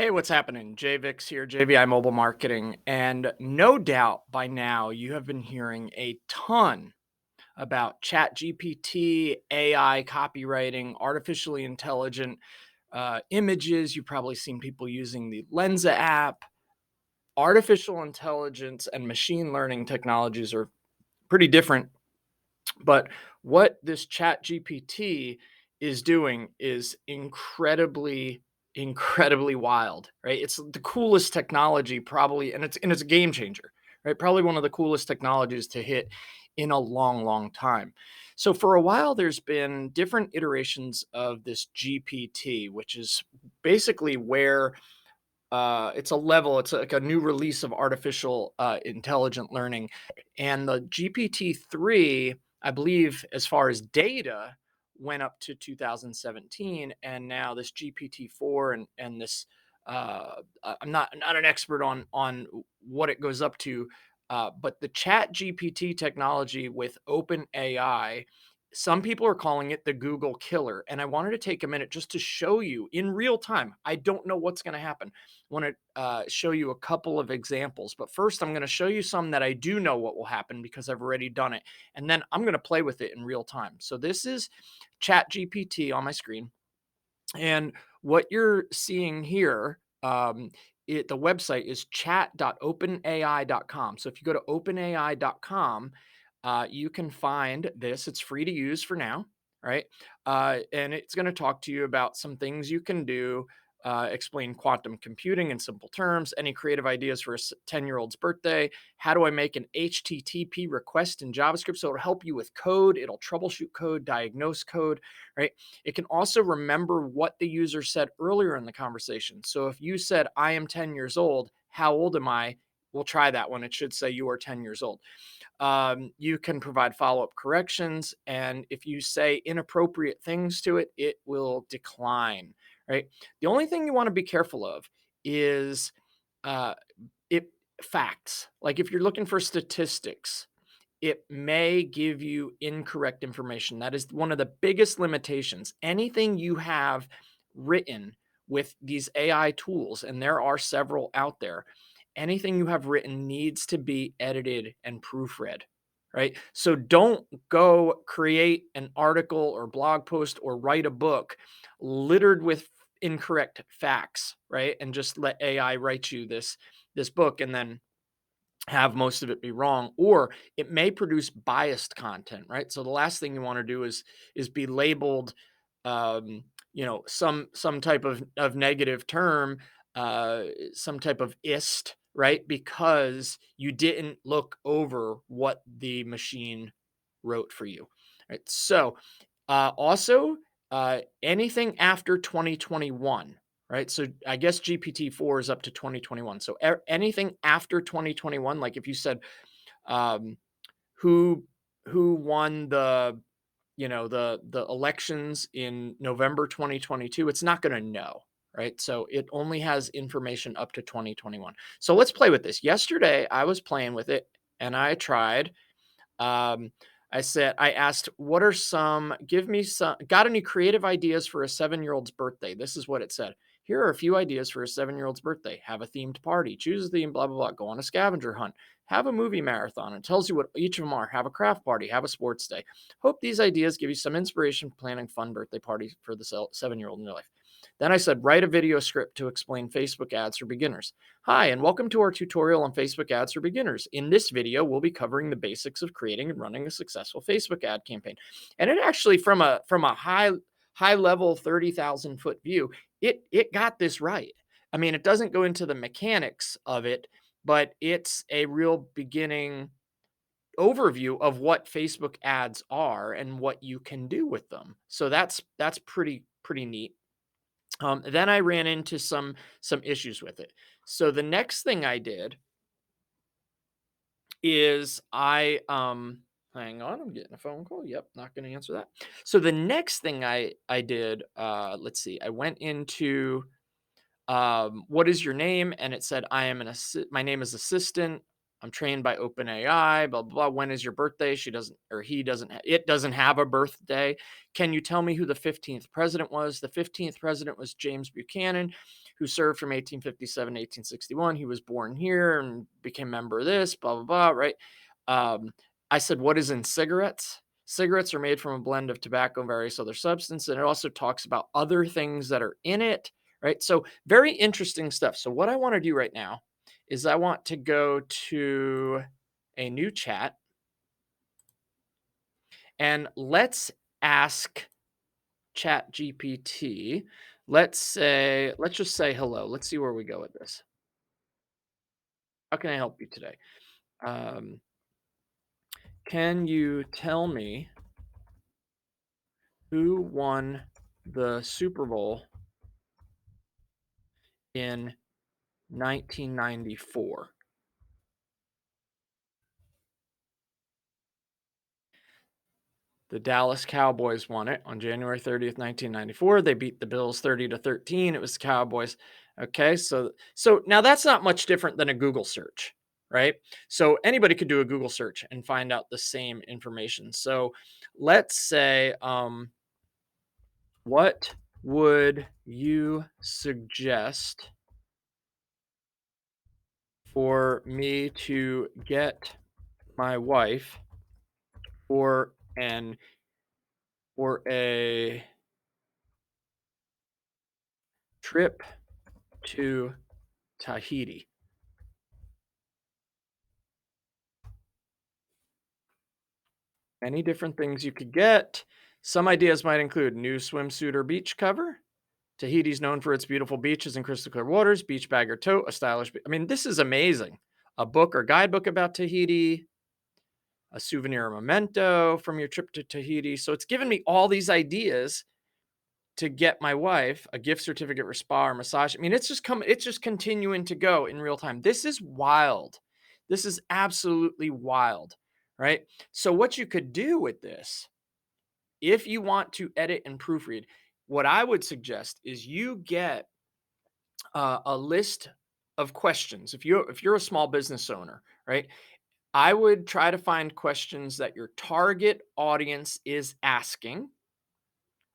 Hey, what's happening? Vicks here, JBI Mobile Marketing. And no doubt by now you have been hearing a ton about ChatGPT, AI, copywriting, artificially intelligent images. You've probably seen people using the Lensa app. Artificial intelligence and machine learning technologies are pretty different. But what this Chat GPT is doing is incredibly wild, right? It's the coolest technology probably, and it's a game changer, right? Probably one of the coolest technologies to hit in a long time. So for a while, there's been different iterations of this GPT, which is basically where it's like a new release of artificial intelligent learning. And the GPT-3, I believe, as far as data, went up to 2017. And now this GPT-4 and this, I'm not an expert on what it goes up to, but the Chat GPT technology with Open AI, some people are calling it the Google killer. And I wanted to take a minute just to show you in real time. I don't know what's going to happen. Want to show you a couple of examples. But first, I'm going to show you some that I do know what will happen because I've already done it. And then I'm going to play with it in real time. So this is ChatGPT on my screen. And what you're seeing here, the website is chat.openai.com. So if you go to openai.com, you can find this. It's free to use for now, right? And it's going to talk to you about some things you can do, explain quantum computing in simple terms, any creative ideas for a 10-year-old's birthday. How do I make an HTTP request in JavaScript? So it'll help you with code, it'll troubleshoot code, diagnose code, right? It can also remember what the user said earlier in the conversation. So if you said, I am 10 years old, how old am I? We'll try that one. It should say you are 10 years old. You can provide follow-up corrections. And if you say inappropriate things to it, it will decline, right? The only thing you want to be careful of is uh, it facts. Like if you're looking for statistics, it may give you incorrect information. That is one of the biggest limitations. Anything you have written with these AI tools, and there are several out there, anything you have written needs to be edited and proofread, right? So don't go create an article or blog post or write a book littered with incorrect facts, right? And just let AI write you this book and then have most of it be wrong, or it may produce biased content, right? So the last thing you want to do is be labeled some type of negative term, some type of ist, right? Because you didn't look over what the machine wrote for you. Right. So also anything after 2021, right? So I guess GPT-4 is up to 2021. So anything after 2021, like if you said um, who won the elections in November 2022, it's not going to know, right? So it only has information up to 2021. So let's play with this. Yesterday I was playing with it and I tried. Um, I asked, what are give me some, got any creative ideas for a 7-year-old's birthday? This is what it said. Here are a few ideas for a 7-year-old's birthday. Have a themed party, choose a theme, blah, blah, blah. Go on a scavenger hunt, have a movie marathon. It tells you what each of them are. Have a craft party, have a sports day. Hope these ideas give you some inspiration for planning fun birthday parties for the 7-year-old in your life. Then I said, write a video script to explain Facebook ads for beginners. Hi, and welcome to our tutorial on Facebook ads for beginners. In this video, we'll be covering the basics of creating and running a successful Facebook ad campaign. And it actually, from a high level 30,000 foot view, it got this right. I mean, it doesn't go into the mechanics of it, but it's a real beginning overview of what Facebook ads are and what you can do with them. So that's pretty neat. Then I ran into some issues with it. So the next thing I did is hang on, I'm getting a phone call. Yep, not going to answer that. So the next thing I did, let's see, I went into what is your name, and it said my name is assistant. I'm trained by OpenAI, blah, blah, blah. When is your birthday? She doesn't, or he doesn't, it doesn't have a birthday. Can you tell me who the 15th president was? The 15th president was James Buchanan, who served from 1857 to 1861. He was born here and became a member of this, blah, blah, blah, right? Um, I said, what is in cigarettes? Cigarettes are made from a blend of tobacco and various other substances. And it also talks about other things that are in it, right? So very interesting stuff. So what I want to do right now is I want to go to a new chat and let's ask Chat GPT. Let's just say hello. Let's see where we go with this. How can I help you today? Um, can you tell me who won the Super Bowl in 1994? The Dallas Cowboys won it on January 30th, 1994. They beat the Bills 30-13. It was the Cowboys. Okay, so now that's not much different than a Google search, right? So anybody could do a Google search and find out the same information. So let's say, what would you suggest for me to get my wife for an for a trip to Tahiti? Many different things you could get. Some ideas might include new swimsuit or beach cover. Tahiti's known for its beautiful beaches and crystal clear waters, beach bag or tote, a stylish. I mean, this is amazing. A book or guidebook about Tahiti, a souvenir or memento from your trip to Tahiti. So it's given me all these ideas to get my wife a gift certificate for spa or massage. I mean, it's just continuing to go in real time. This is wild. This is absolutely wild, right? So what you could do with this, if you want to edit and proofread, what I would suggest is you get a list of questions. If you're a small business owner, right? I would try to find questions that your target audience is asking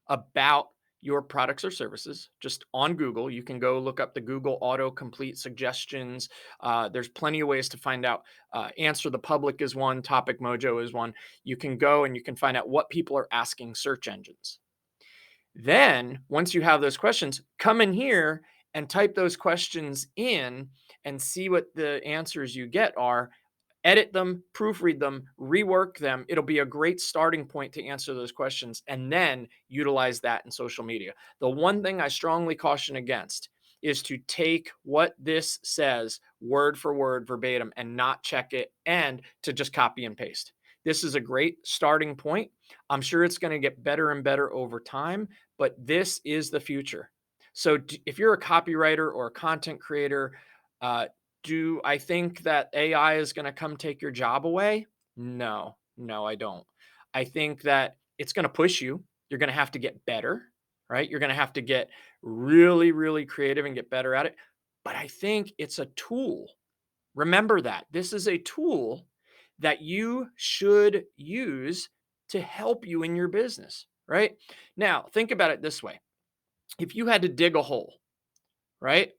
about your products or services just on Google. You can go look up the Google autocomplete suggestions. There's plenty of ways to find out. Answer the Public is one, Topic Mojo is one. You can go and you can find out what people are asking search engines. Then, once you have those questions, come in here and type those questions in and see what the answers you get are. Edit them, proofread them, rework them. It'll be a great starting point to answer those questions and then utilize that in social media. The one thing I strongly caution against is to take what this says word for word verbatim and not check it and to just copy and paste. This is a great starting point. I'm sure it's going to get better and better over time, but this is the future. So if you're a copywriter or a content creator, do I think that AI is going to come take your job away? No, no, I don't. I think that it's going to push you. You're going to have to get better, right? You're going to have to get really, really creative and get better at it. But I think it's a tool. Remember that this is a tool that you should use to help you in your business, right? Now, think about it this way. If you had to dig a hole, right?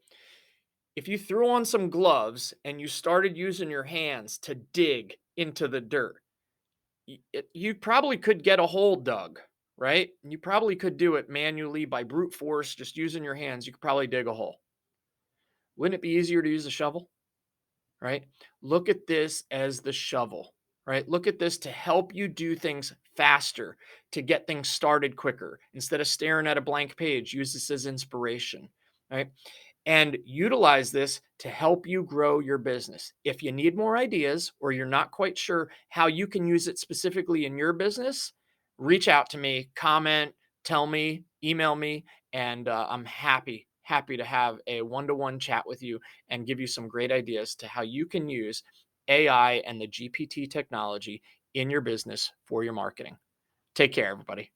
If you threw on some gloves and you started using your hands to dig into the dirt, you probably could get a hole dug, right? You probably could do it manually by brute force, just using your hands. You could probably dig a hole. Wouldn't it be easier to use a shovel? Right? Look at this as the shovel, right? Look at this to help you do things faster, to get things started quicker. Instead of staring at a blank page, use this as inspiration, right? And utilize this to help you grow your business. If you need more ideas or you're not quite sure how you can use it specifically in your business, reach out to me, comment, tell me, email me, and I'm happy to have a one-to-one chat with you and give you some great ideas to how you can use AI and the GPT technology in your business for your marketing. Take care, everybody.